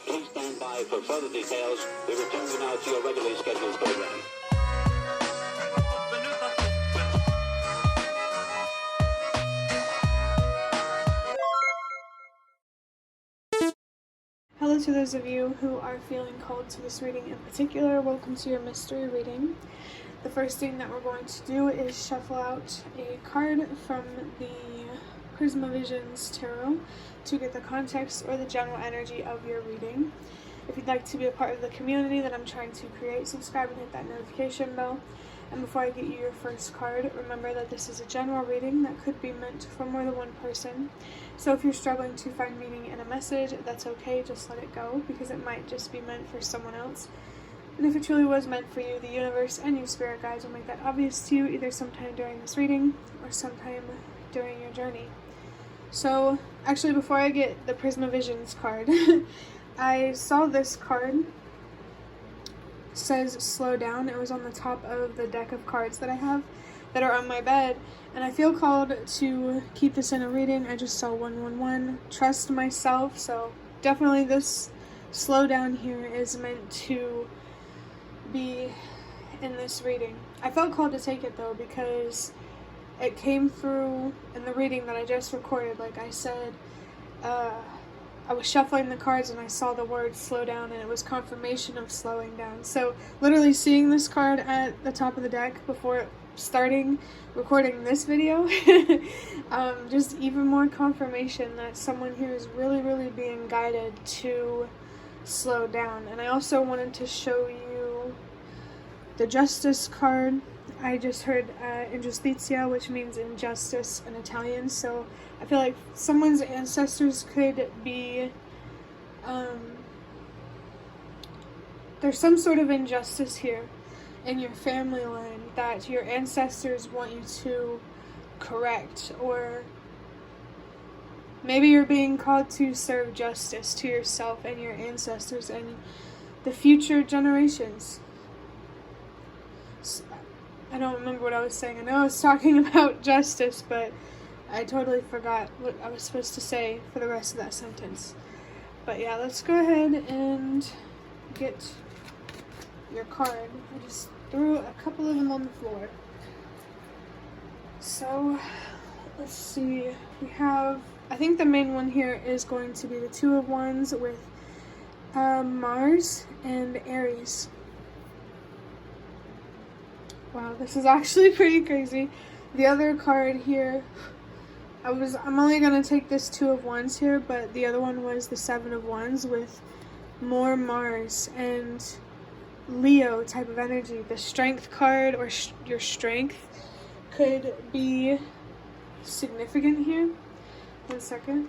Please stand by for further details. We return you now to your regularly scheduled program. Hello to those of you who are feeling called to this reading in particular. Welcome to your mystery reading. The first thing that we're going to do is shuffle out a card from the Prismavisions Tarot to get the context or the general energy of your reading. If you'd like to be a part of the community that I'm trying to create, subscribe and hit that notification bell. And before I get you your first card, remember that this is a general reading that could be meant for more than one person. So if you're struggling to find meaning in a message, that's okay, just let it go, because it might just be meant for someone else. And if it truly was meant for you, the universe and your spirit guides will make that obvious to you either sometime during this reading or sometime during your journey. So, actually, before I get the Prismavisions card, I saw this card. It says slow down. It was on the top of the deck of cards that I have that are on my bed, and I feel called to keep this in a reading. I just saw 111. Trust myself. So definitely this slow down here is meant to be in this reading. I felt called to take it though because it came through in the reading that I just recorded. Like I said, I was shuffling the cards and I saw the word slow down, and it was confirmation of slowing down. So literally seeing this card at the top of the deck before starting recording this video, just even more confirmation that someone here is really being guided to slow down. And I also wanted to show you the Justice card. I just heard injustitia, which means injustice in Italian, so I feel like someone's ancestors could be, there's some sort of injustice here in your family line that your ancestors want you to correct, or maybe you're being called to serve justice to yourself and your ancestors and the future generations. I don't remember what I was saying. I know I was talking about justice, but I totally forgot what I was supposed to say for the rest of that sentence. But yeah, let's go ahead and get your card. I just threw a couple of them on the floor. So, let's see. We have, I think the main one here is going to be the Two of Wands with Mars and Aries. Wow, this is actually pretty crazy. The other card here, I'm only going to take this Two of Wands here, but the other one was the Seven of Wands with more Mars and Leo type of energy. The Strength card, or your strength, could be significant here. 1 second.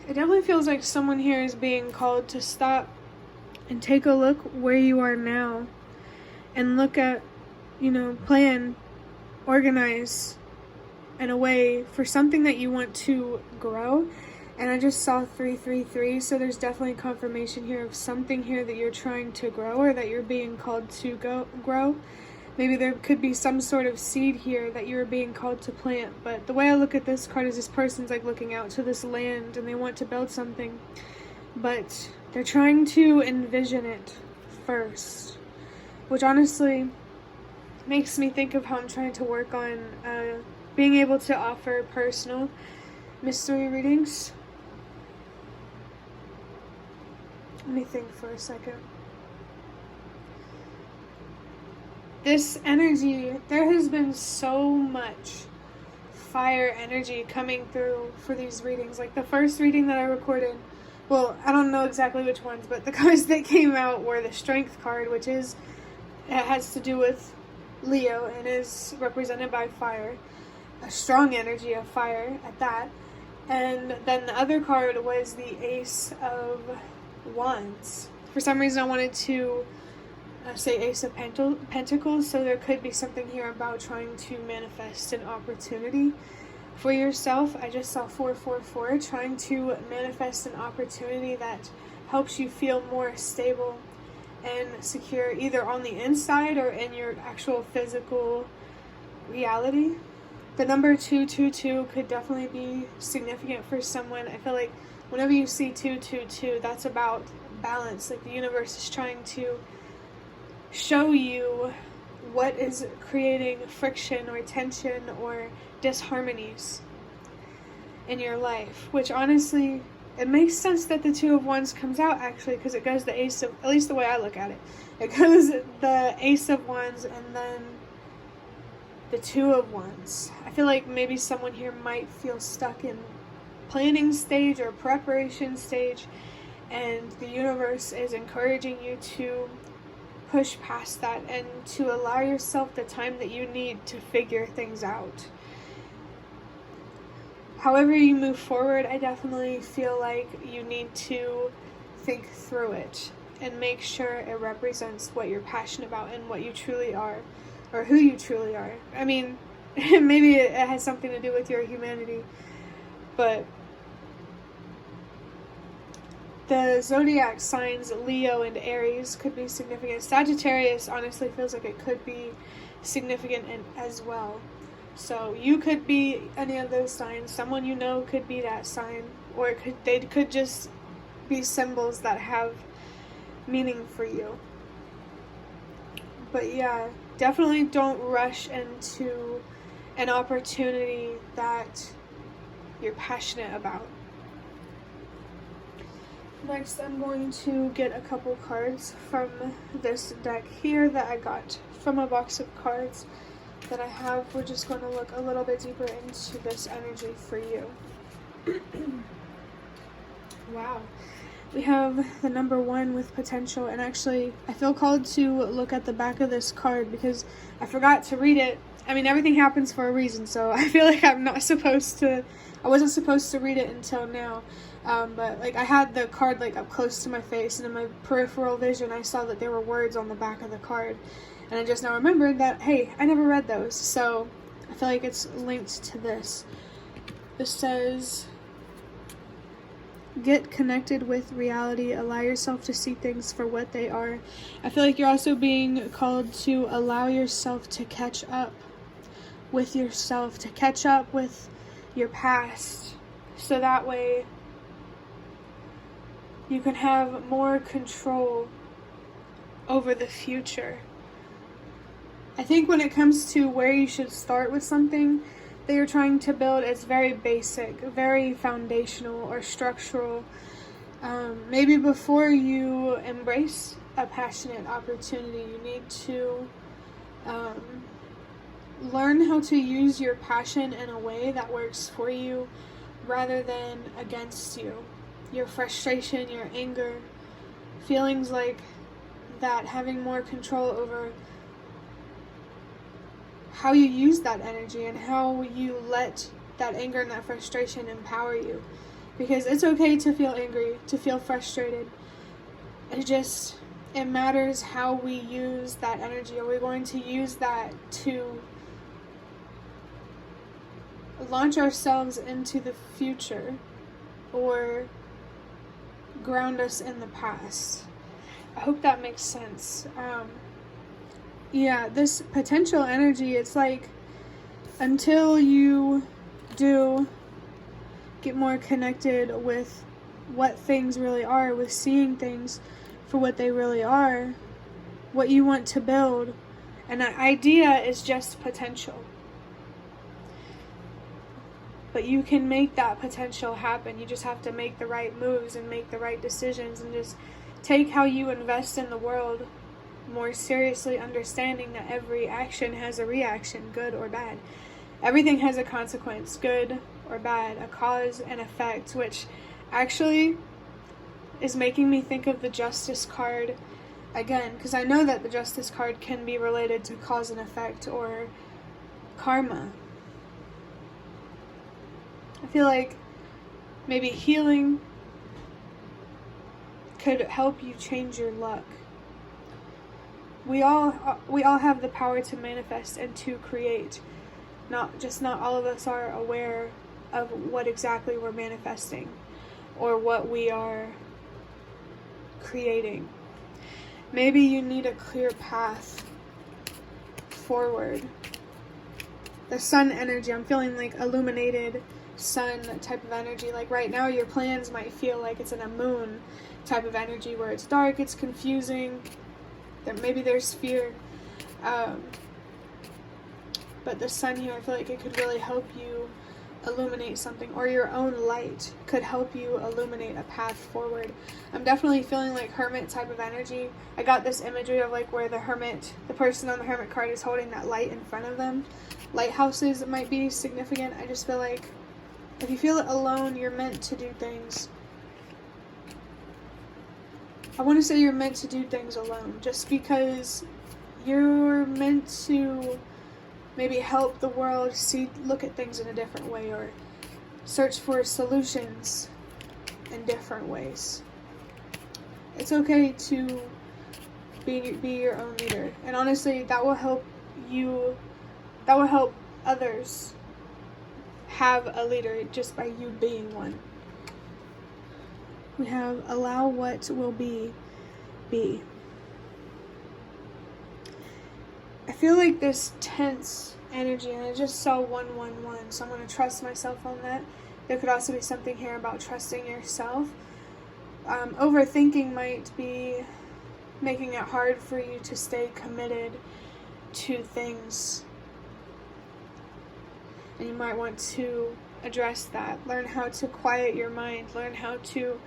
It definitely feels like someone here is being called to stop and take a look where you are now and look at, plan, organize in a way for something that you want to grow. And I just saw 333, so there's definitely confirmation here of something here that you're trying to grow or that you're being called to grow. Maybe there could be some sort of seed here that you're being called to plant. But the way I look at this card is this person's like looking out to this land and they want to build something, but they're trying to envision it first, which honestly makes me think of how I'm trying to work on being able to offer personal mystery readings. Let me think for a second. This energy, there has been so much fire energy coming through for these readings. Like the first reading that I recorded, well, I don't know exactly which ones, but the cards that came out were the Strength card, which it has to do with Leo and is represented by fire, a strong energy of fire at that. And then the other card was the Ace of Wands. For some reason I wanted to say Ace of Pentacles, so there could be something here about trying to manifest an opportunity for yourself. I just saw 444, trying to manifest an opportunity that helps you feel more stable and secure, either on the inside or in your actual physical reality. The number 222 could definitely be significant for someone. I feel like whenever you see 222, that's about balance. Like the universe is trying to show you what is creating friction or tension or disharmonies in your life, which honestly, it makes sense that the Two of Wands comes out, actually, because it goes the Ace of, at least the way I look at it, it goes the Ace of Wands and then the Two of Wands. I feel like maybe someone here might feel stuck in planning stage or preparation stage, and the universe is encouraging you to push past that and to allow yourself the time that you need to figure things out. However you move forward, I definitely feel like you need to think through it and make sure it represents what you're passionate about and what you truly are, or who you truly are. I mean, maybe it has something to do with your humanity, but the zodiac signs Leo and Aries could be significant. Sagittarius honestly feels like it could be significant as well. So you could be any of those signs. Someone you know could be that sign, or they could just be symbols that have meaning for you. But yeah, definitely don't rush into an opportunity that you're passionate about. Next, I'm going to get a couple cards from this deck here that I got from a box of cards that I have. We're just going to look a little bit deeper into this energy for you. Wow. We have the number 1 with potential, and actually I feel called to look at the back of this card because I forgot to read it. I mean, everything happens for a reason, so I feel like I wasn't supposed to read it until now. But like I had the card like up close to my face, and in my peripheral vision I saw that there were words on the back of the card, and I just now remembered that, hey, I never read those, so I feel like it's linked to this. This says, get connected with reality, allow yourself to see things for what they are. I feel like you're also being called to allow yourself to catch up with yourself, to catch up with your past, so that way you can have more control over the future. I think when it comes to where you should start with something that you're trying to build, it's very basic, very foundational or structural. Maybe before you embrace a passionate opportunity, you need to learn how to use your passion in a way that works for you rather than against you. Your frustration, your anger, feelings like that, having more control over how you use that energy and how you let that anger and that frustration empower you. Because it's okay to feel angry, to feel frustrated. It matters how we use that energy. Are we going to use that to launch ourselves into the future or ground us in the past? I hope that makes sense. Yeah, this potential energy, it's like until you do get more connected with what things really are, with seeing things for what they really are, what you want to build, and an idea is just potential. But you can make that potential happen. You just have to make the right moves and make the right decisions and just take how you invest in the world more seriously, understanding that every action has a reaction, good or bad. Everything has a consequence, good or bad, a cause and effect, which actually is making me think of the Justice card again, because I know that the Justice card can be related to cause and effect or karma. I feel like maybe healing could help you change your luck. We all have the power to manifest and to create. Not all of us are aware of what exactly we're manifesting or what we are creating. Maybe you need a clear path forward the sun energy. I'm feeling like illuminated sun type of energy. Like right now your plans might feel like it's in a moon type of energy where it's dark, it's confusing, that maybe there's fear. But the sun here, I feel like it could really help you illuminate something, or your own light could help you illuminate a path forward. I'm definitely feeling like hermit type of energy. I got this imagery of like where the person on the hermit card is holding that light in front of them. Lighthouses might be significant. I just feel like if you feel alone, you're meant to do things. I want to say you're meant to do things alone, just because you're meant to maybe help the world look at things in a different way, or search for solutions in different ways. It's okay to be your own leader, and honestly, that will help others have a leader just by you being one. We have allow what will be. I feel like this tense energy, and I just saw 111, so I'm going to trust myself on that. There could also be something here about trusting yourself. Overthinking might be making it hard for you to stay committed to things, and you might want to address that. Learn how to quiet your mind. Learn how to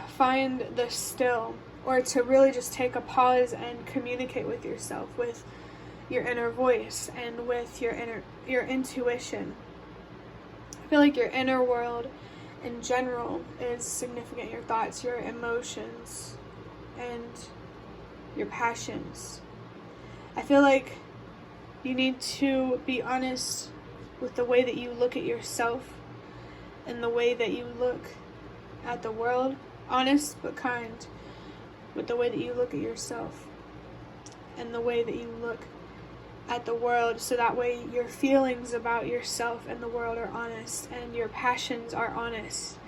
find the still, or to really just take a pause and communicate with yourself, with your inner voice, and with your intuition. I feel like your inner world in general is significant. Your thoughts, your emotions, and your passions. I feel like you need to be honest with the way that you look at yourself and the way that you look at the world. Honest but kind with the way that you look at yourself and the way that you look at the world, so that way your feelings about yourself and the world are honest, and your passions are honest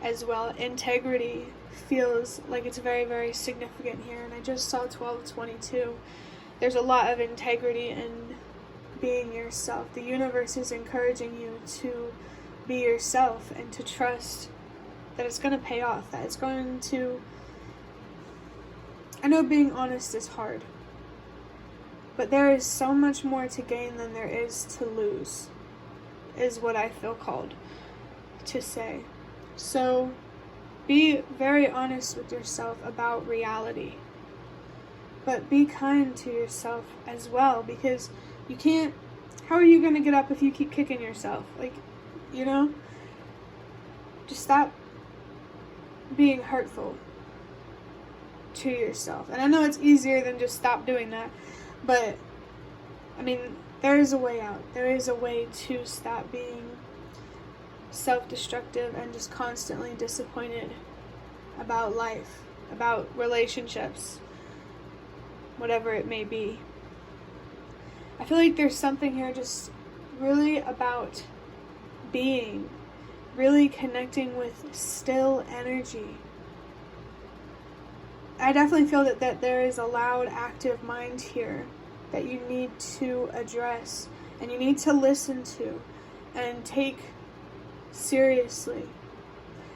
as well. Integrity feels like it's very, very significant here, and I just saw 1222. There's a lot of integrity in being yourself. The universe is encouraging you to be yourself and to trust that it's going to pay off, that it's going to... I know being honest is hard, but there is so much more to gain than there is to lose, is what I feel called to say. So be very honest with yourself about reality, but be kind to yourself as well, because you can't... How are you going to get up if you keep kicking yourself? Like, you know? Just stop being hurtful to yourself. And I know it's easier than just stop doing that, but I mean, there is a way out. There is a way to stop being self-destructive and just constantly disappointed about life, about relationships, whatever it may be. I feel like there's something here just really about being, really connecting with still energy. I definitely feel that there is a loud, active mind here that you need to address, and you need to listen to and take seriously,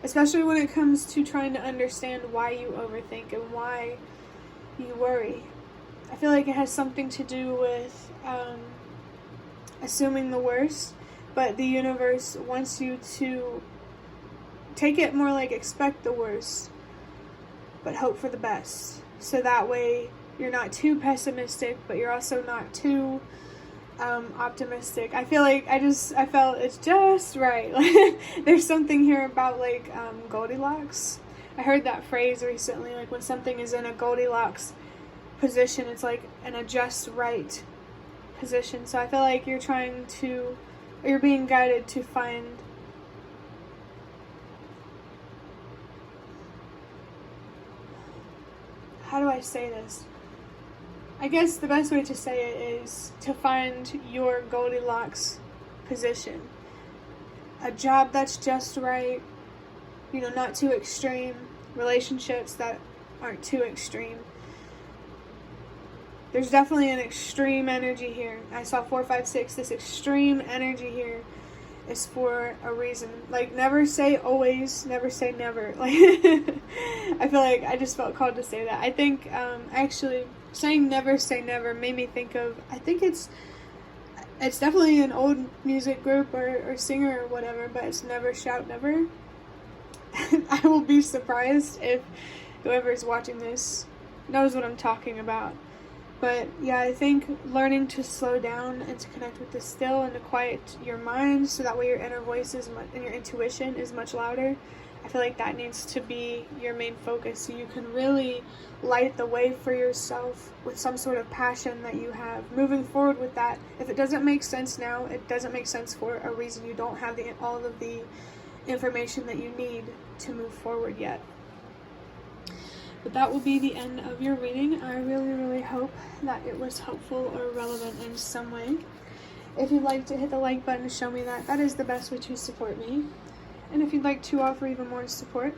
especially when it comes to trying to understand why you overthink and why you worry. I feel like it has something to do with assuming the worst, but the universe wants you to take it more like expect the worst, but hope for the best. So that way you're not too pessimistic, but you're also not too optimistic. I feel like I felt it's just right. There's something here about like Goldilocks. I heard that phrase recently, like when something is in a Goldilocks position, it's like an just right position. So I feel like you're being guided to find how do I say this? I guess the best way to say it is to find your Goldilocks position. A job that's just right, not too extreme. Relationships that aren't too extreme. There's definitely an extreme energy here. I saw 4, 5, 6. This extreme energy here is for a reason. Like, never say always, never say never. Like, I feel like I just felt called to say that. I think, actually, saying never say never made me think of, I think it's definitely an old music group or singer or whatever, but it's Never Shout Never. I will be surprised if whoever's watching this knows what I'm talking about. But yeah, I think learning to slow down and to connect with the still and to quiet your mind so that way your inner voice and your intuition is much louder. I feel like that needs to be your main focus so you can really light the way for yourself with some sort of passion that you have. Moving forward with that, if it doesn't make sense now, it doesn't make sense for a reason. You don't have all of the information that you need to move forward yet. But that will be the end of your reading. I really, really hope that it was helpful or relevant in some way. If you'd like to hit the like button to show me that is the best way to support me. And if you'd like to offer even more support,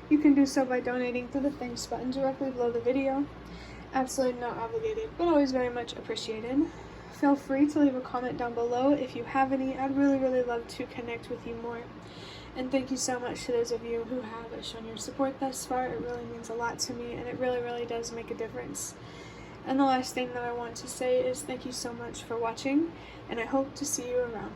you can do so by donating through the thanks button directly below the video. Absolutely not obligated, but always very much appreciated. Feel free to leave a comment down below if you have any. I'd really, really love to connect with you more. And thank you so much to those of you who have shown your support thus far. It really means a lot to me, and it really, really does make a difference. And the last thing that I want to say is thank you so much for watching, and I hope to see you around.